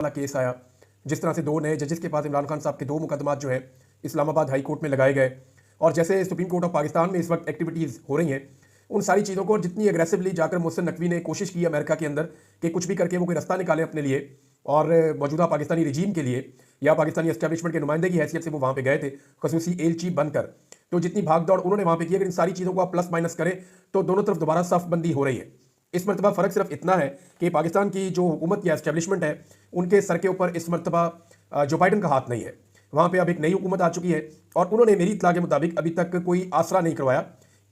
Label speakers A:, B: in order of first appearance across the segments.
A: वाला केस आया, जिस तरह से 2 नए जजेस के पास इमरान खान साहब के 2 मुकदमात जो है इस्लामाबाद हाई कोर्ट में लगाए गए, और जैसे सुप्रीम कोर्ट ऑफ पाकिस्तान में इस वक्त एक्टिविटीज़ हो रही हैं, उन सारी चीज़ों को, और जितनी एग्रेसिवली जाकर मोहसिन नकवी ने कोशिश की अमेरिका के अंदर कि कुछ भी करके वो कोई रास्ता निकालें अपने लिए और मौजूदा पाकिस्तानी रजीम के लिए या पाकिस्तानी एस्टेब्लिशमेंट के नुमाइंदे की हैसियत से वो वहाँ पे गए थे खसूसी एलची बनकर, तो जितनी भाग दौड़ उन्होंने वहाँ पे की, अगर इन सारी चीज़ों को आप प्लस माइनस करें तो दोनों तरफ दोबारा सफ़बंदी हो रही है। इस मरतबा फ़र्क सिर्फ इतना है कि पाकिस्तान की जो हुकूमत या एस्टेब्लिशमेंट है उनके सर के ऊपर इस मरतबा जो बाइडन का हाथ नहीं है। वहाँ पे अब एक नई हुकूमत आ चुकी है और उन्होंने मेरी इत्तला के मुताबिक अभी तक कोई आसरा नहीं करवाया,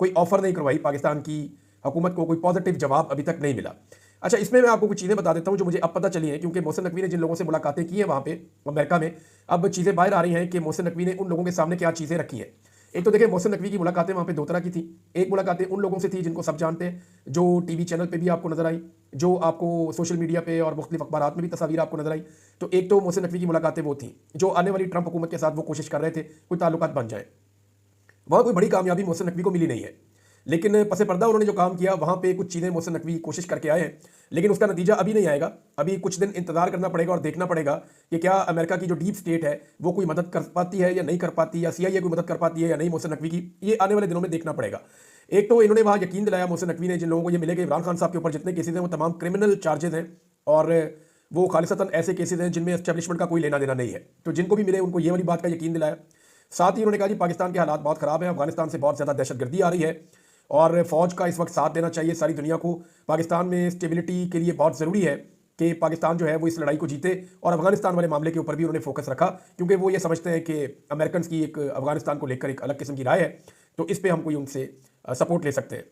A: कोई ऑफर नहीं करवाई पाकिस्तान की हुकूमत को, कोई पॉजिटिव जवाब अभी तक नहीं मिला। अच्छा, इसमें मैं आपको कुछ चीज़ें बता देता हूँ जो मुझे अब पता चली हैं, क्योंकि मोहसिन नकवी ने जिन लोगों से मुलाकातें की हैं वहाँ पे अमेरिका में, अब चीज़ें बाहर आ रही हैं कि मोहसिन नकवी ने उन लोगों के सामने क्या चीज़ें रखी हैं। एक तो देखिए, मोहसिन नकवी की मुलाकातें वहाँ पे 2 तरह की थी। एक मुलाकातें उन लोगों से थी जिनको सब जानते हैं, जो टीवी चैनल पे भी आपको नजर आई, जो आपको सोशल मीडिया पे और मुख्तलिफ अखबारात में भी तस्वीर आपको नजर आई। तो एक तो मोहसिन नकवी की मुलाकातें वो थी जो आने वाली ट्रंप हुकूमत के साथ वो कोशिश कर रहे थे कोई ताल्लुकात बन जाए। वहाँ कोई बड़ी कामयाबी मोहसिन नकवी को मिली नहीं है, लेकिन पसे पर्दा उन्होंने जो काम किया वहाँ पे कुछ चीज़ें मोहसिन नकवी कोशिश करके आए हैं, लेकिन उसका नतीजा अभी नहीं आएगा। अभी कुछ दिन इंतजार करना पड़ेगा और देखना पड़ेगा कि क्या अमेरिका की जो डीप स्टेट है वो कोई मदद कर पाती है या नहीं कर पाती, या CIA कोई मदद कर पाती है या नहीं मोहसिन नकवी की, ये आने वाले दिनों में देखना पड़ेगा। एक तो इन्होंने वहाँ यकीन दिलाया मोहसिन नकवी ने जिन लोगों को ये मिले कि इमरान खान साहब के ऊपर जितने केसेज हैं वो तमाम क्रिमिनल चार्जेज हैं और वो खालिसतन ऐसे केसेज हैं जिनमें एस्टेब्लिशमेंट का कोई लेना देना नहीं है। तो जिनको भी मिले उनको ये वाली बात का यकीन दिलाया। साथ ही उन्होंने कहा जी पाकिस्तान के हालात बहुत ख़राब हैं, अफगानिस्तान से बहुत ज़्यादा दहशतगर्दी आ रही है और फ़ौज का इस वक्त साथ देना चाहिए सारी दुनिया को। पाकिस्तान में स्टेबिलिटी के लिए बहुत ज़रूरी है कि पाकिस्तान जो है वो इस लड़ाई को जीते, और अफगानिस्तान वाले मामले के ऊपर भी उन्होंने फोकस रखा, क्योंकि वो ये समझते हैं कि अमेरिकन की एक अफगानिस्तान को लेकर एक अलग किस्म की राय है, तो इस पर हम कोई उनसे सपोर्ट ले सकते हैं।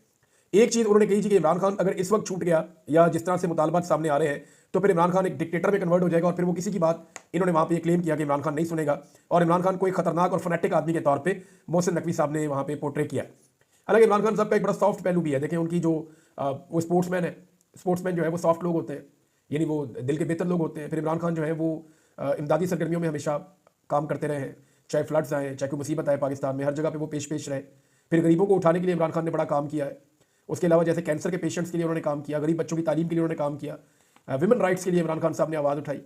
A: एक चीज़ उन्होंने कही थी कि इमरान खान अगर इस वक्त छूट गया या जिस तरह से मुतालबात सामने आ रहे हैं तो फिर इमरान खान एक डिक्टेटर में कन्वर्ट हो जाएगा, और फिर वो किसी की बात, इन्होंने वहाँ पे क्लेम किया कि इमरान खान नहीं सुनेगा, और इमरान खान को एक खतरनाक और फनेटिक आदमी के तौर पे मोहसिन नकवी साहब ने वहाँ पे पोर्ट्रे किया। हालांकि इमरान खान साहब का एक बड़ा सॉफ्ट पहलू भी है। देखें, उनकी जो वो स्पोर्ट्समैन है, स्पोर्ट्समैन जो है वो सॉफ्ट लोग होते हैं, यानी वो दिल के बेहतर लोग होते हैं। फिर इमरान खान जो है वो इमदादी सरगर्मियों में हमेशा काम करते रहे हैं, चाहे फ्लड्स आए, चाहे कोई मुसीबत आए, पाकिस्तान में हर जगह पे वो पेश रहे। फिर गरीबों को उठाने के लिए इमरान खान ने बड़ा काम किया है। उसके अलावा जैसे कैंसर के पेशेंट्स के लिए उन्होंने काम किया, गरीब बच्चों की तालीम के लिए उन्होंने काम किया, विमेन राइट्स के लिए इमरान खान साहब ने आवाज़ उठाई।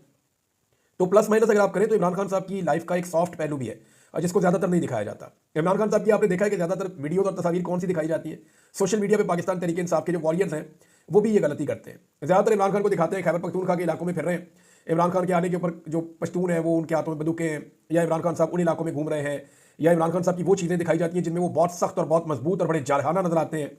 A: तो प्लस माइनस अगर आप करें तो इमरान खान साहब की लाइफ का एक सॉफ्ट पहलू भी है जिसको ज़्यादातर नहीं दिखाया जाता। इमरान खान साहब की आपने देखा है कि ज़्यादातर वीडियोज और तस्वीर कौन सी दिखाई जाती है, सोशल मीडिया पे पाकिस्तान तहरीक इंसाफ के जो वॉरियर्स हैं वो भी ये गलती करते हैं। ज़्यादातर इमरान खान को दिखाते हैं खैबर पख्तूनख्वा के इलाकों में फिर रहे हैं, इमरान खान के आने के ऊपर जो पश्तून है वो उनके हाथों में बंदूकें हैं, या इमरान खान साहब उन इलाकों में घूम रहे हैं, या इमरान खान साहब की वो चीज़ें दिखाई जाती हैं जिनमें वो बहुत सख्त और बहुत मजबूत और बड़े जारहाना नजर आते हैं।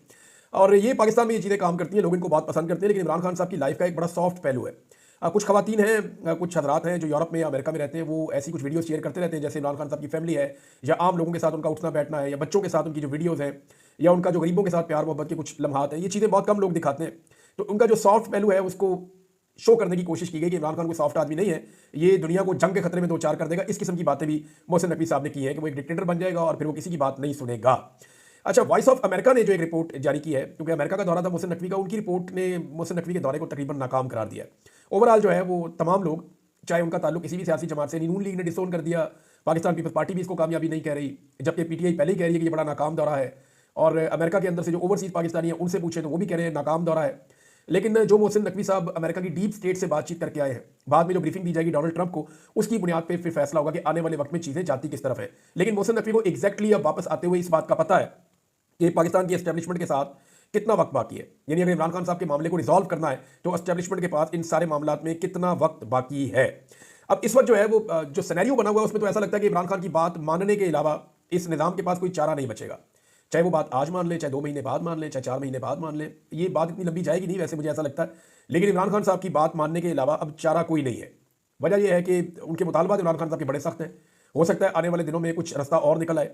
A: और ये पाकिस्तान में ये चीज़ें काम करती हैं, लोग इनको बहुत पसंद करते हैं। लेकिन इमरान खान साहब की लाइफ का एक बड़ा सॉफ्ट पहलू है। कुछ खवातीन हैं, कुछ हजरात हैं जो यूरोप में या अमेरिका में रहते हैं, वो ऐसी कुछ वीडियो शेयर करते रहते हैं जैसे इमरान खान साहब की फैमिली है, या आम लोगों के साथ उनका उठना बैठना है, या बच्चों के साथ उनकी जो वीडियोज़ हैं, या उनका जो गरीबों के साथ प्यार मोहब्बत के कुछ लम्हात हैं। ये चीज़ें बहुत कम लोग दिखाते हैं। तो उनका जो सॉफ्ट पहलू है उसको शो करने की कोशिश की गई कि इमरान खान कोई सॉफ्ट आदमी नहीं है, ये दुनिया को जंग के खतरे में दो चार कर देगा। इस किस्म की बातें भी मोहसिन नकवी साहब ने की है कि वो एक डिक्टेटर बन जाएगा और फिर वो किसी की बात नहीं सुनेगा। अच्छा, वॉइस ऑफ अमेरिका ने जो एक रिपोर्ट जारी की है, क्योंकि अमेरिका का दौरा था मोहसिन नकवी का, उनकी रिपोर्ट ने मोहसिन नकवी के दौरे को तकरीबन नाकाम करार दिया है। ओवरऑल जो है वो तमाम लोग, चाहे उनका ताल्लुक किसी भी सियासी जमात से, नून लीग ने डिसोन कर दिया, पाकिस्तान पीपल्स पार्टी भी इसको कामयाबी नहीं कह रही, जबकि PTI पहले ही कह रही है कि ये बड़ा नाकाम दौरा है, और अमेरिका के अंदर से जो ओवरसीज पाकिस्तानी है उनसे पूछे तो वो भी कह रहे हैं नाकाम दौरा है। लेकिन जो मोहसिन नकवी साहब अमेरिका की डीप स्टेट से बातचीत करके आए हैं, बाद में जो ब्रीफिंग दी जाएगी डोनाल्ड ट्रंप को, उसकी बुनियाद पर फिर फैसला होगा कि आने वाले वक्त में चीज़ें जाती किस तरफ है। लेकिन मोहसिन नकवी को एग्जैक्टली अब वापस आते हुए इस बात का पता है कि पाकिस्तान की एस्टेब्लिशमेंट के साथ कितना वक्त बाकी है, यानी अगर इमरान खान साहब के मामले को रिजॉल्व करना है तो एस्टेब्लिशमेंट के पास इन सारे मामलात में कितना वक्त बाकी है। अब इस वक्त जो है वो जो सिनेरियो बना हुआ है उसमें तो ऐसा लगता है कि इमरान खान की बात मानने के अलावा इस निज़ाम के पास कोई चारा नहीं बचेगा। चाहे वो बात आज मान ले, चाहे 2 महीने बाद मान ले, चाहे 4 महीने बाद मान ले, ये बात इतनी लंबी जाएगी नहीं वैसे मुझे ऐसा लगता है। लेकिन इमरान खान साहब की बात मानने के अलावा अब चारा कोई नहीं है। वजह यह है कि उनके मुतालबात इमरान खान साहब के बड़े सख्त हैं, हो सकता है आने वाले दिनों में कुछ रास्ता और निकल आए।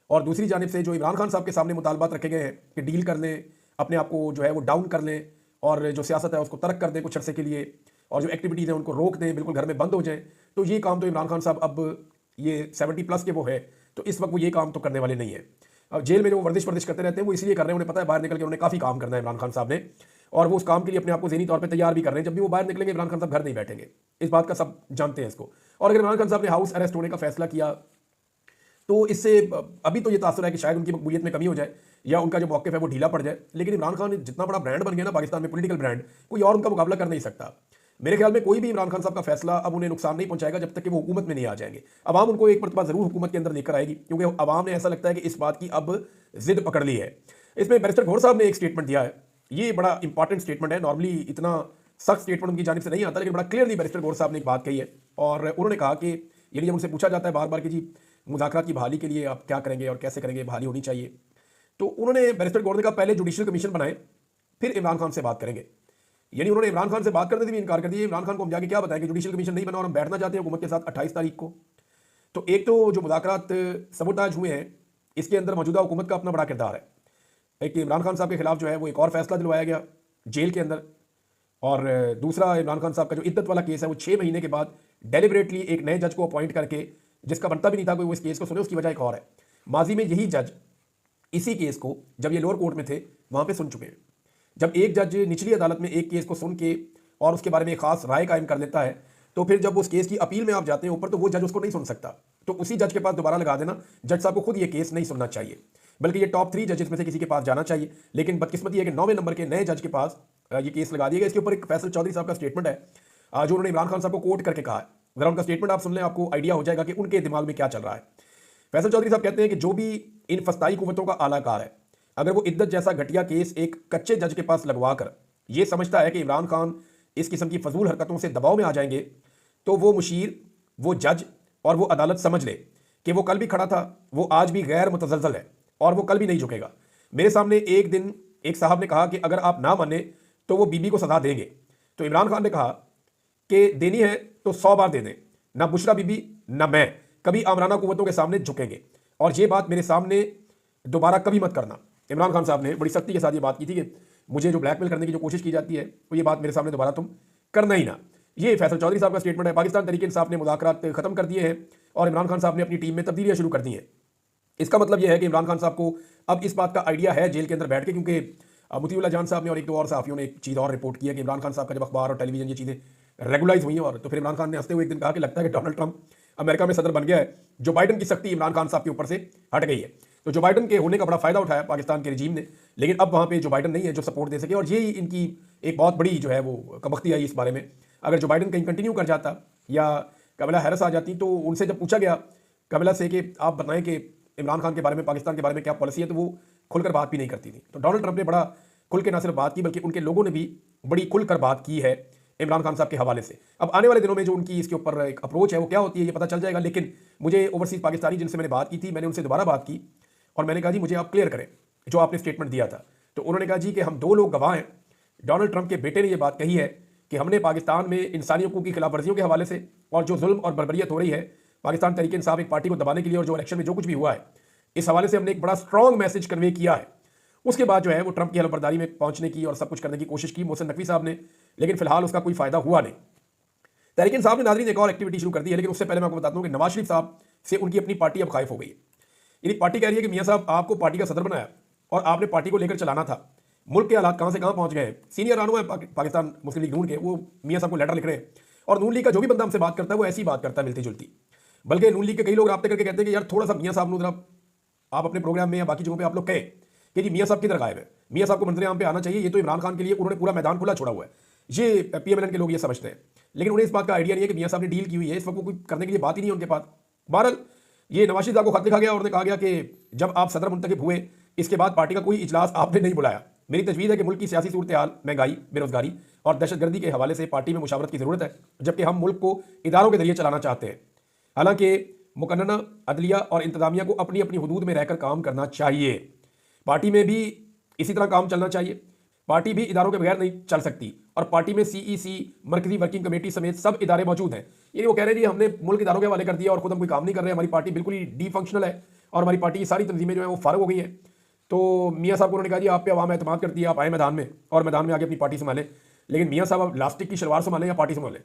A: और दूसरी जानिब से जो इमरान खान साहब के सामने मुतालबात रखे गए हैं कि डील कर लें, अपने आप को जो है वो डाउन कर लें, और जो सियासत है उसको तर्क कर दें कुछ अरसे के लिए, और जो एक्टिविटीज़ हैं उनको रोक दें, बिल्कुल घर में बंद हो जाएं, तो ये काम तो इमरान खान साहब अब ये 70+ के वो है, तो इस वक्त वो ये काम तो करने वाले नहीं है। अब जेल में जो वर्जिश करते रहते हैं वो इसलिए कर रहे हैं, उन्हें पता है बाहर निकल के उन्होंने काफ़ी काम करना है इमरान खान साहब ने, और वो उस काम के लिए अपने आप को ज़हनी तौर पे तैयार भी कर रहे हैं। जब भी वो बाहर निकलेंगे इमरान खान साहब घर नहीं बैठेंगे, इस बात का सब जानते हैं इसको। और अगर इमरान खान साहब ने हाउस अरेस्ट होने का फैसला किया तो इससे अभी तो ये तासुर है कि शायद उनकी मकबूलियत में कमी हो जाए या उनका जो मौक़िफ़ है वो ढीला पड़ जाए। लेकिन इमरान खान जितना बड़ा ब्रांड बन गया ना पाकिस्तान में, पॉलिटिकल ब्रांड, कोई और उनका मुकाबला कर नहीं सकता। मेरे ख्याल में कोई भी इमरान खान साहब का फैसला अब उन्हें नुकसान नहीं पहुंचाएगा जब तक कि वो हुकूमत में नहीं आ जाएंगे। अवाम उनको एक मरतबा जरूर हुकूमत के अंदर लेकर आएगी, क्योंकि अवाम ने ऐसा लगता है कि इस बात की अब जिद पकड़ ली है। इसमें बैरिस्टर घोर साहब ने एक स्टेटमेंट दिया है, ये बड़ा इंपॉर्टेंट स्टेटमेंट है। नॉर्मली इतना सख्त स्टेटमेंट उनकी जानिब से नहीं आता, लेकिन बड़ा क्लियरली बैरिस्टर घोर साहब ने एक बात कही है। और उन्होंने कहा कि यानी जब उनसे पूछा जाता है बार बार कि जी मुज़ाकरात की बहाली के लिए आप क्या करेंगे और कैसे करेंगे, बहाली होनी चाहिए, तो उन्होंने बैरिस्टर घोर ने कहा पहले जुडिशल कमीशन बनाए फिर इमरान खान से बात करेंगे। यानी उन्होंने इमरान खान से बात करने से भी इनकार कर दिया। इमरान खान को हम जाके क्या बताएं कि जुडिशल कमीशन नहीं बना और हम बैठना चाहते हैं हुकूमत के साथ 28 तारीख को। तो एक तो जो मुज़ाकरात सबूताज हुए हैं इसके अंदर मौजूदा हुकूमत का अपना बड़ा किरदार है। एक इमरान खान साहब के खिलाफ जो है वो एक और फैसला दिलवाया गया जेल के अंदर, और दूसरा इमरान खान साहब का जो इद्दत वाला केस है वो 6 महीने के बाद डेलिबरेटली एक नए जज को अपॉइंट करके, जिसका बनता भी नहीं था कोई वो इस केस को सुने, उसकी वजह एक और है। माजी में यही जज इसी केस को जब ये लोअर कोर्ट में थे वहाँ पे सुन चुके हैं। जब एक जज निचली अदालत में एक केस को सुन के और उसके बारे में एक खास राय कायम कर लेता है, तो फिर जब उस केस की अपील में आप जाते हैं ऊपर, तो वो जज उसको नहीं सुन सकता। तो उसी जज के पास दोबारा लगा देना, जज साहब को खुद ये केस नहीं सुनना चाहिए, बल्कि ये टॉप 3 जजेस में से किसी के पास जाना चाहिए। लेकिन बदकिस्मती है कि 9वें नंबर के नए जज के पास ये केस लगा दिया गया। इसके ऊपर एक फैसल चौधरी साहब का स्टेटमेंट है जो उन्होंने इमरान खान साहब को कोट करके कहा है। जरा उनका स्टेटमेंट आप सुन लें, आपको आइडिया हो जाएगा कि उनके दिमाग में क्या चल रहा है। फैसल चौधरी साहब कहते हैं कि जो भी इन फस्ताई कुव्वतों का आलाकार है, अगर वो इद्दत जैसा घटिया केस एक कच्चे जज के पास लगवा कर ये समझता है कि इमरान खान इस किस्म की फजूल हरकतों से दबाव में आ जाएंगे, तो वो मुशीर, वो जज और वो अदालत समझ ले कि वो कल भी खड़ा था, वो आज भी गैर मुतज़लज़ल है और वो कल भी नहीं झुकेगा। मेरे सामने एक दिन एक साहब ने कहा कि अगर आप ना माने तो वो बीबी को सजा देंगे, तो इमरान खान ने कहा कि देनी है तो 100 बार दे दें, ना बुशरा बीबी ना मैं कभी आमराना कुव्वतों के सामने झुकेंगे, और ये बात मेरे सामने दोबारा कभी मत करना। इमरान खान साहब ने बड़ी सख्ती के साथ ये बात की थी कि मुझे जो ब्लैकमेल करने की जो कोशिश की जाती है वो ये बात मेरे सामने दोबारा तुम करना ही ना। ये फैसल चौधरी साहब का स्टेटमेंट है। पाकिस्तान तहरीक इंसाफ ने मुज़ाकरात खत्म कर दिए हैं और इमरान खान साहब ने अपनी टीम में तब्दीलियां शुरू कर दी हैं। इसका मतलब यह है कि इमरान खान साहब को अब इस बात का आइडिया है जेल के अंदर बैठ के, क्योंकि मुतीउल्लाह जान साहब ने और एक दो और सहाफ़ियों ने एक चीज़ और रिपोर्ट की है कि इमरान खान साहब का जब अखबार और टेलीविजन ये चीज़ें रेगुलाइज हुई हैं, और तो फिर इमरान खान ने हंसते हुए एक दिन कहा कि लगता है कि डोनाल्ड ट्रंप अमेरिका में सदर बन गया है। जो बाइडन की सख्ती इमरान खान साहब के ऊपर से हट गई है। तो जो बाइडन के होने का बड़ा फायदा उठाया पाकिस्तान के रजीम ने, लेकिन अब वहाँ पे जो बाइडन नहीं है जो सपोर्ट दे सके, और यही इनकी एक बहुत बड़ी जो है वो कमख्ती आई इस बारे में। अगर जो बाइडन कहीं कंटिन्यू कर जाता या कमला हैरिस आ जाती, तो उनसे जब पूछा गया कमला से कि आप बताएं कि इमरान खान के बारे में, पाकिस्तान के बारे में क्या पॉलिसी है, तो वो खुलकर बात भी नहीं करती थी। तो डोनाल्ड ट्रंप ने बड़ा खुल के ना सिर्फ बात की बल्कि उनके लोगों ने भी बड़ी खुलकर बात की है इमरान खान साहब के हवाले से। अब आने वाले दिनों में जो उनकी इसके ऊपर एक अप्रोच है वो क्या होती है ये पता चल जाएगा। लेकिन मुझे ओवरसीज़ पाकिस्तानी जिनसे मैंने बात की थी, मैंने उनसे दोबारा बात की और मैंने कहा जी मुझे आप क्लियर करें जो आपने स्टेटमेंट दिया था। तो उन्होंने कहा जी कि हम 2 लोग गवाह हैं। डोनाल्ड ट्रंप के बेटे ने ये बात कही है कि हमने पाकिस्तान में इंसानी हकूक़ की खिलाफ वर्जियों के हवाले से और जो जुल्म और बर्बरियत हो रही है पाकिस्तान तहरीक इंसाफ एक पार्टी को दबाने के लिए, और जो इलेक्शन में जो कुछ भी हुआ है इस हवाले से हमने एक बड़ा स्ट्रॉन्ग मैसेज कन्वे किया है। उसके बाद जो है वो ट्रंप की हलफबरदारी में पहुंचने की और सब कुछ करने की कोशिश की मोहसिन नकवी साहब ने, लेकिन फिलहाल उसका कोई फायदा हुआ नहीं। तहरीक इंसाफ ने नाज़रीन एक और एक्टिविटी शुरू कर दी है, लेकिन उससे पहले मैं आपको बताता हूँ कि नवाज शरीफ साहब से उनकी अपनी पार्टी अब खाइफ हो गई है। यानी पार्टी कह रही है कि मियाँ साहब आपको पार्टी का सदर बनाया और आपने पार्टी को लेकर चलाना था, मुल्क के हालात कहाँ से कहाँ पहुँच गए हैं। सीनियर रहनुमा है पाकिस्तान मुस्लिम लीग नून के, वो मियाँ साहब को लेटर लिख रहे हैं, और नून लीग का जो भी बंदा हमसे बात करता है वो ऐसी बात करता है मिलती जुलती। बल्कि नून लीग के कई लोग रब्ते करके कहते हैं कि यार थोड़ा सा मियाँ साहब जरा आप अपने प्रोग्राम में या बाकी जगहों पर आप लोग कहें कि जी मियाँ साहब किधर गायब है, मियाँ साहब को मंजर आम पे आना चाहिए। ये तो इमरान खान के लिए उन्होंने पूरा मैदान खुला छोड़ा हुआ है, ये PMLN के लोग ये समझते हैं, लेकिन उन्हें इस बात का आइडिया नहीं है कि मियाँ साहब ने डील की हुई है। इस वक्त कोई करने के लिए बात ही नहीं है उनके पास। बहरहाल ये नवाज शरीफ साहब को खत लिखा गया और उन्होंने कहा गया कि जब आप सदर मुंतखब हुए इसके बाद पार्टी का कोई इजलास आपने नहीं बुलाया। मेरी तजवीज़ है कि मुल्क की सियासी सूरत हाल, महंगाई, बेरोजगारी और दहशतगर्दी के हवाले से पार्टी में मुशावरत की ज़रूरत है, जबकि हम मुल्क को इदारों के जरिए चलाना चाहते हैं। हालांकि मुकन्नना अदलिया और इंतजामिया को अपनी अपनी हदूद में रहकर काम करना चाहिए। पार्टी में भी इसी तरह काम चलना चाहिए। पार्टी भी इदारों के बगैर नहीं चल सकती, और पार्टी में CEC, मरकजी वर्किंग कमेटी समेत सब इदारे मौजूद हैं। ये वो कह रहे हैं जी हमने मुल्क इदारों के हवाले कर दिया और खुद हम कोई काम नहीं कर रहे, हमारी पार्टी बिल्कुल ही डी फंक्शनल है और हमारी पार्टी की सारी तंजीमें जो है वो फारग हो गई हैं। तो मियाँ साहब को उन्होंने कहा जी आप पे आवाम एतमाद करती है, आप आए मैदान में और मैदान में आगे अपनी पार्टी संभालें। लेकिन मियाँ साहब अब लास्टिक की शलवार संभालें या पार्टी संभालें।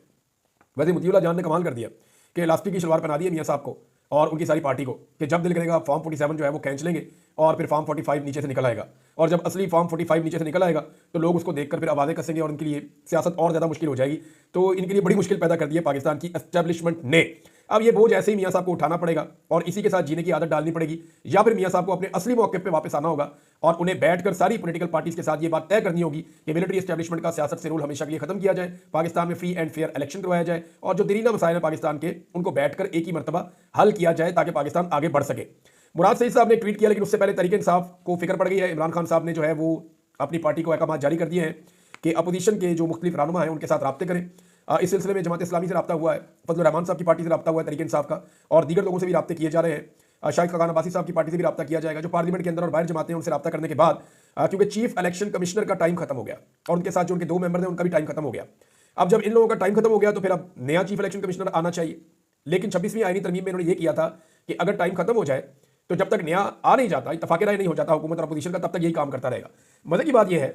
A: वैसे मुतीउल्लाह जान ने कमाल कर दिया कि लास्टिक की शलवार पहना दी है मियाँ साहब को और उनकी सारी पार्टी को कि जब दिल करेगा फॉर्म 47 जो है वो खींच लेंगे और फिर फॉर्म 45 नीचे से निकल आएगा, और जब असली फॉर्म 45 नीचे से निकल आएगा तो लोग उसको देखकर फिर आवाज़ें कसेंगे और उनके लिए सियासत और ज़्यादा मुश्किल हो जाएगी। तो इनके लिए बड़ी मुश्किल पैदा कर दी है पाकिस्तान की एस्टेब्लिशमेंट ने। अब ये बोझ ऐसे ही मियाँ साहब को उठाना पड़ेगा और इसी के साथ जीने की आदत डालनी पड़ेगी, या फिर मियाँ साहब को अपने असली मौके पे वापस आना होगा और उन्हें बैठकर सारी पॉलिटिकल पार्टीज के साथ ये बात तय करनी होगी कि मिलिट्री एस्टैब्लिशमेंट का सियासत से रोल हमेशा के लिए खत्म किया जाए, पाकिस्तान में फ्री एंड फेयर इलेक्शन करवाया जाए और जो दरीना मसाइल है पाकिस्तान के उनको बैठकर एक ही मरतबा हल किया जाए ताकि पाकिस्तान आगे बढ़ सके। मुराद सईद साहब ने ट्वीट किया, लेकिन उससे पहले तरीके इंसाफ को फिक्र पड़ गई है। इमरान खान साहब ने जो है वो अपनी पार्टी को अहकाम जारी कर दिए हैं कि अपोजिशन के जो मुख्तलिफ रहनुमा हैं उनके साथ राब्ते करें। इस सिलसिले में जमात इस्लामी से रब्ता हुआ है, फजल रहमान साहब की पार्टी से रब्ता हुआ है तरीके इंसाफ का, और दीगर लोगों से भी रब्ते किए जा रहे हैं। शाहिद खान अब्बासी साहब की पार्टी से भी रब्ता किया जाएगा। जो पार्लियामेंट के अंदर और बाहर जमाते हैं उनसे रब्ता करने के बाद क्योंकि चीफ इलेक्शन कमिश्नर का टाइम खत्म हो गया और उनके साथ जो उनके 2 मेंबर हैं उनका भी टाइम खत्म हो गया। अब जब इन लोगों का टाइम खत्म हो गया तो फिर अब नया चीफ इलेक्शन कमिश्नर आना चाहिए। लेकिन 26वीं आईनी तरमीम में इन्होंने ये किया था कि अगर टाइम खत्म हो जाए तो जब तक नया आ नहीं जाता, इत्तफाक राय नहीं हो जाता हुकूमत और अपोजिशन का, तब तक यही काम करता रहेगा। मजे की बात यह है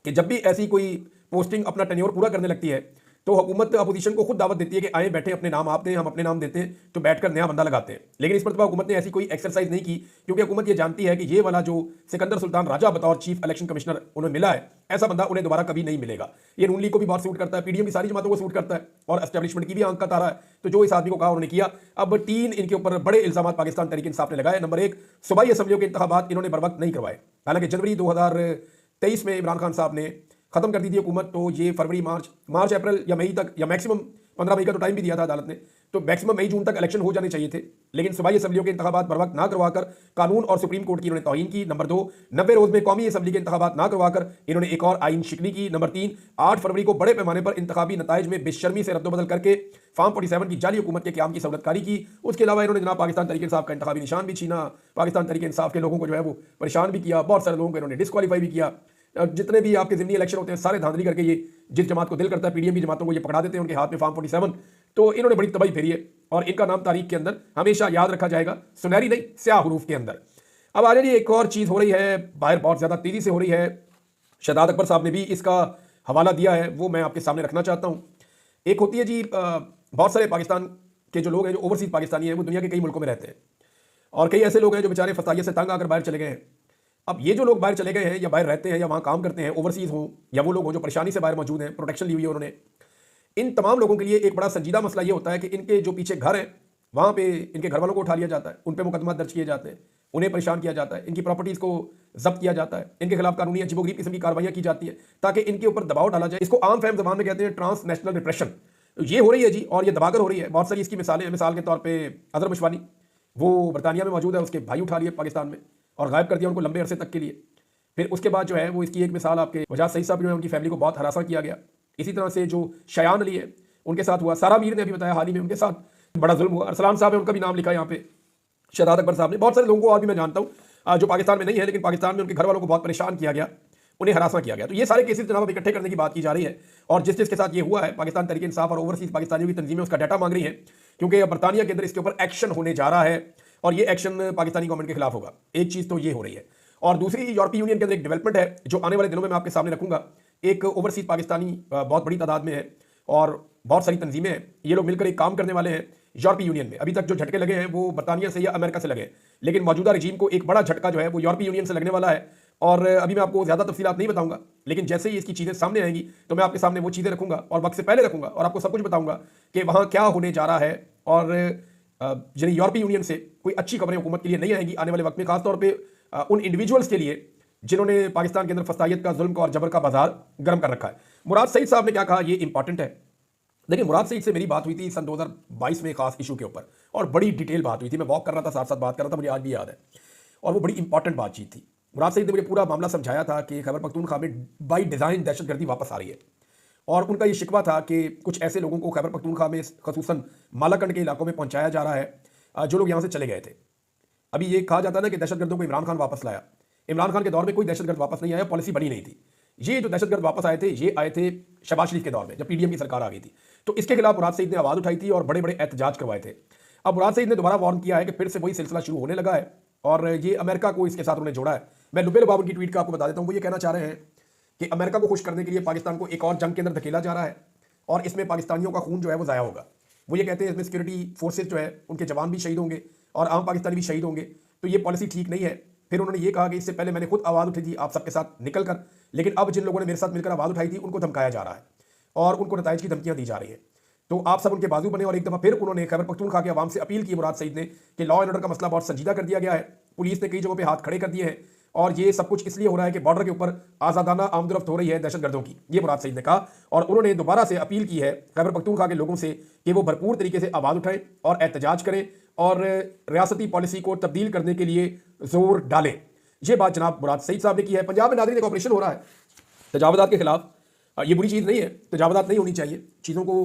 A: कि जब भी ऐसी कोई पोस्टिंग अपना टेन्योर पूरा करने लगती है तो हुकूमत अपोजिशन को खुद दावत देती है कि आए बैठे, अपने नाम आप दें, हम अपने नाम देते हैं, तो बैठकर नया बंदा लगाते हैं। लेकिन इस मरतबा हुकूमत ने ऐसी कोई एक्सरसाइज नहीं की क्योंकि हुकूमत ये जानती है कि ये वाला जो सिकंदर सुल्तान राजा बतौर चीफ इलेक्शन कमिश्नर उन्हें मिला है, ऐसा बंदा उन्हें दोबारा कभी नहीं मिलेगा। ये नून लीग को भी बहुत सूट करता है, पीडीएम की सारी जमातों को सूट करता है और एस्टैब्लिशमेंट की भी आंख का तारा है। तो जो इस आदमी को कहा उन्होंने किया। अब 3 इनके ऊपर बड़े इल्जाम पाकिस्तान तहरीक इंसाफ ने लगाए। नंबर 1, सूबाई असम्बलियों के इंतखाबात इन्होंने बर वक्त नहीं करवाए। हालांकि जनवरी 2023 में इमरान खान साहब ने खत्म कर दी थी हुकूमत, तो ये फरवरी, मार्च अप्रैल या मई तक, या मैक्सिमम 15 मई का तो टाइम भी दिया था अदालत ने, तो मैक्सिमम मई जून तक इलेक्शन हो जाने चाहिए थे। लेकिन सूबाई असम्बलियों के इंतखाबात बर वक्त ना करवाकर कानून और सुप्रीम कोर्ट की इन्होंने तौहीन की। नंबर 2, 90 रोज में कौमी असम्बली के इंतखाबात ना करवाकर इन्होंने एक और आइन शिकनी की। नंबर 3, 8 फरवरी को बड़े पैमाने पर इंतखाबी नताइज में बेशर्मी से रद्दबदल करके फार्म 47 की जाली हुकूमत के क्याम की सहूलतकारी की। उसके अलावा इन्होंने जनाब पाकिस्तान तहरीक इंसाफ का इंतखाबी निशान भी छीना, पाकिस्तान तहरीक इंसाफ के लोगों को जो है वो परेशान भी किया, बहुत सारे लोगों को इन्होंने डिस्क्वालीफाई भी किया। जितने भी आपके ज़िमनी इलेक्शन होते हैं सारे धांधली करके ये जिस जमात को दिल करता है, पीडीएम की जमातों को ये पकड़ा देते हैं, उनके हाथ में फार्म 47। तो इन्होंने बड़ी तबाही फेरी है और इनका नाम तारीख के अंदर हमेशा याद रखा जाएगा, सुनहरी नहीं स्याह हरूफ के अंदर। अब आ जाइए, एक और चीज़ हो रही है बाहर, बहुत ज़्यादा तेज़ी से हो रही है। शहजाद अकबर साहब ने भी इसका हवाला दिया है, वो मैं आपके सामने रखना चाहता हूँ। एक होती है जी, बहुत सारे पाकिस्तान के जो लोग हैं, जो ओवरसीज़ पाकिस्तानी हैं, वो दुनिया के कई मुल्कों में रहते हैं और कई ऐसे लोग हैं जो बेचारे फसाइयत से तंग आकर बाहर चले गए हैं। अब ये जो लोग बाहर चले गए हैं या बाहर रहते हैं या वहाँ काम करते हैं, ओवरसीज़ हों या वो लोग हों जो परेशानी से बाहर मौजूद हैं, प्रोटेक्शन ली हुई है उन्होंने, इन तमाम लोगों के लिए एक बड़ा संजीदा मसला ये होता है कि इनके जो पीछे घर हैं वहाँ पे इनके घर वालों को उठा लिया जाता है, उन पे मुकदमा दर्ज किए जाते हैं, उन्हें परेशान किया जाता है, इनकी प्रॉपर्टीज़ को जब्त किया जाता है, इनके खिलाफ कानूनी अजीबोगरीब किस्म की कार्रवाइयाँ की जाती है ताकि इनके ऊपर दबाव डाला जाए। इसको आम फहम ज़बान में कहते हैं ट्रांसनेशनल रिप्रेशन। ये हो रही है जी और ये दबाकर हो रही है। बहुत सारी इसकी मिसालें हैं। मिसाल के तौर पर अजहर मशवानी, वो बरतानिया में मौजूद है, उसके भाई उठा लिए पाकिस्तान में और गायब कर दिया उनको लंबे अरसे तक के लिए। फिर उसके बाद जो है वो इसकी एक मिसाल आपके वजाद सईद साहब जो है, उनकी फैमिली को बहुत हरासा किया गया। इसी तरह से जो शयान अली है उनके साथ हुआ। सारा मीर ने अभी बताया हाल ही में उनके साथ बड़ा जुल्म हुआ। अरसलान साहब है, उनका भी नाम लिखा है यहाँ पे, शहजाद अकबर साहब ने। बहुत सारे लोगों को और भी मैं जानता हूँ जो पाकिस्तान में नहीं है लेकिन पाकिस्तान में उनके घर वालों को बहुत परेशान किया गया, उन्हें हरासा किया गया। तो ये सारे केसेस जनाब इकट्ठे करने की बात की जा रही है और जिस जिसके साथ ये हुआ है, पाकिस्तान तहरीक इंसाफ और ओवरसीज़ पाकिस्तानियों की तंजीमें उसका डाटा मांग रही है क्योंकि बरतानिया के अंदर इसके ऊपर एक्शन होने जा रहा है और ये एक्शन पाकिस्तानी गवर्नमेंट के खिलाफ होगा। एक चीज़ तो ये हो रही है और दूसरी यूरोपीय यूनियन के अंदर एक डेवलपमेंट है जो आने वाले दिनों में मैं आपके सामने रखूंगा। एक ओवरसीज़ पाकिस्तानी बहुत बड़ी तादाद में है और बहुत सारी तंजीमें हैं, ये लोग मिलकर एक काम करने वाले हैं यूरोपीय यूनियन में। अभी तक जो झटके लगे हैं वो बरतानिया से या अमेरिका से लगे हैं, लेकिन मौजूदा रजीम को एक बड़ा झटका जो है वो यूरोपीय यूनियन से लगने वाला है। और अभी मैं आपको ज़्यादा तफसीलात नहीं बताऊंगा, लेकिन जैसे ही इसकी चीज़ें सामने आएंगी तो मैं आपके सामने वो चीज़ें रखूंगा और वक्त से पहले रखूंगा और आपको सब कुछ बताऊंगा कि वहाँ क्या होने जा रहा है। और यानी यूरोपीय यूनियन से कोई अच्छी खबरें हुकूमत के लिए नहीं आएंगी आने वाले वक्त में, खासतौर पर उन इंडिविजुअल्स के लिए जिन्होंने पाकिस्तान के अंदर फसाइयत का, जुल्म का और जबर का बाजार गर्म कर रखा है। मुराद सईद साहब ने क्या कहा, ये इंपॉर्टेंट है। देखिए, मुराद सईद से मेरी बात हुई थी सन 2022 में खास इशू के ऊपर और बड़ी डिटेल बात हुई थी। मैं वॉक कर रहा था, साथ साथ बात कर रहा था, मुझे आज भी याद है और वो बड़ी इंपॉर्टेंट बातचीत थी। मुराद सईद ने मुझे पूरा मामला समझाया था कि खैबर पख्तूनख्वा में बाई डिज़ाइन दहशतगर्दी वापस आ रही है और उनका ये शिकवा था कि कुछ ऐसे लोगों को खैबर पख्तूनख्वा में खसूसन मालाकंड के इलाकों में पहुंचाया जा रहा है जो लोग यहाँ से चले गए थे। अभी ये कहा जाता है ना कि दहशतगर्दों को इमरान खान वापस लाया। इमरान खान के दौर में कोई दहशतगर्द वापस नहीं आया, पॉलिसी बनी नहीं थी। ये जो दहशतगर्द वापस आए थे ये आए थे शहबाज शरीफ के दौर में, जब पीडीएम की सरकार आ गई थी। तो इसके खिलाफ मुराद सईद ने आवाज़ उठाई थी और बड़े बड़े एहतजाज करवाए थे। अब मुराद सईद ने दोबारा वार्न किया है कि फिर से वही सिलसिला शुरू होने लगा है और ये अमेरिका को इसके साथ उन्होंने जोड़ा है। मैं लुबे लुबाब की ट्वीट का आपको बता देता हूँ। वो ये कहना चाह रहे हैं कि अमेरिका को खुश करने के लिए पाकिस्तान को एक और जंग के अंदर धकेला जा रहा है और इसमें पाकिस्तानियों का खून जो है वो ज़ाया होगा। वो ये कहते हैं इसमें सिक्योरिटी फोर्सेज जो है उनके जवान भी शहीद होंगे और आम पाकिस्तानी भी शहीद होंगे, तो ये पॉलिसी ठीक नहीं है। फिर उन्होंने ये कहा कि इससे पहले मैंने खुद आवाज़ उठी थी आप सबके साथ निकल कर, लेकिन अब जिन लोगों ने मेरे साथ मिलकर आवाज़ उठाई थी उनको धमकाया जा रहा है और उनको नताइज की धमकियाँ दी जा रही है। तो आप सब उनके बाजू बने। और एक दफ़ा फिर उन्होंने खैबर पख्तूनख्वा के अवाम से अपील की मुराद सईद ने कि लॉ एंड ऑर्डर का मसला बहुत संजीदा कर दिया गया है, पुलिस ने कई जगहों पे हाथ खड़े कर दिए हैं और ये सब कुछ इसलिए हो रहा है कि बॉर्डर के ऊपर आज़ादाना आमदरफ्त हो रही है दहशतगर्दों की, ये मुराद सईद ने कहा। और उन्होंने दोबारा से अपील की है खैबर पख्तूनख्वा के लोगों से कि वो भरपूर तरीके से आवाज़ उठाएं और एहतजाज करें और रियासती पॉलिसी को तब्दील करने के लिए जोर डालें। ये बात जनाब मुराद सईद साहब ने की है। पंजाब में नाज़रीन एक ऑपरेशन हो रहा है तजावज़ात के खिलाफ। ये बुरी चीज़ नहीं है, तजावज़ात नहीं होनी चाहिए, चीज़ों को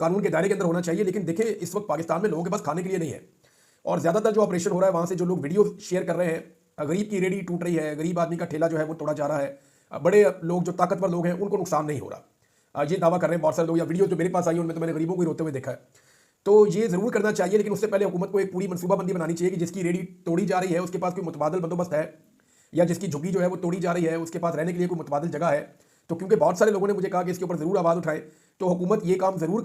A: कानून के दायरे के अंदर होना चाहिए। लेकिन देखें, इस वक्त पाकिस्तान में लोगों के पास खाने के लिए नहीं है और ज़्यादातर जो ऑपरेशन हो रहा है वहाँ से जो लोग वीडियो शेयर कर रहे हैं, गरीब की रेडी टूट रही है, गरीब आदमी का ठेला जो है वो तोड़ा जा रहा है, बड़े लोग जो ताकतवर लोग हैं उनको नुकसान नहीं हो रहा, ये दावा कर रहे हैं बहुत सारे लोग। या वीडियो जो मेरे पास आई उनमें तो मैंने गरीबों को ही रोते हुए देखा है। तो ये ज़रूर करना चाहिए, लेकिन उससे पहले हुकूमत को एक पूरी मनसूबाबंदी बनानी चाहिए कि जिसकी रेडी तोड़ी जा रही है उसके पास कोई मुतबादल बंदोबस्त है, या जिसकी झुग्गी जो है वो तोड़ी जा रही है उसके पास रहने के लिए कोई मुतबादल जगह है। तो क्योंकि बहुत सारे लोगों ने मुझे कहा कि इसके ऊपर ज़रूर आवाज़ उठाएं, तो हुकूमत ये काम ज़रूर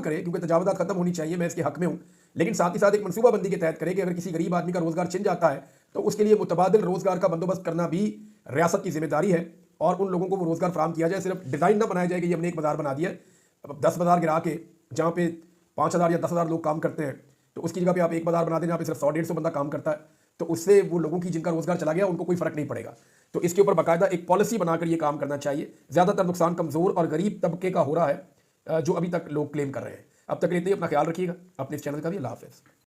A: करे क्योंकि तजावज़ात खत्म होनी चाहिए, मैं इसके हक में हूँ। लेकिन साथ ही साथ एक मनसूबाबंदी के तहत करे कि अगर किसी गरीब आदमी का रोज़गार छिन जाता है तो उसके लिए मुतबादिल रोज़गार का बंदोबस्त करना भी रियासत की जिम्मेदारी है और उन लोगों को वो रोज़गार फराम किया जाए। सिर्फ डिज़ाइन ना बनाया जाए कि ये हमने एक बाज़ार बना दिया है, अब 10 बाज़ार गिरा के जहाँ पे 5,000 या 10,000 लोग काम करते हैं तो उसकी जगह पे आप एक बाज़ार बना दें जहाँ पे सिर्फ 100-150 बंदा काम करता है, तो उससे वो लोगों की जिनका रोज़गार चला गया उनको कोई फ़र्क नहीं पड़ेगा। तो इसके ऊपर बाकायदा एक पॉलिसी बनाकर ये काम करना चाहिए। ज़्यादातर नुकसान कमज़ोर और गरीब तबके का हो रहा है जो अभी तक लोग क्लेम कर रहे हैं। अब तक इतना ही, अपना ख्याल रखिएगा, अपने इस चैनल का भी। अल्लाह हाफ़िज़।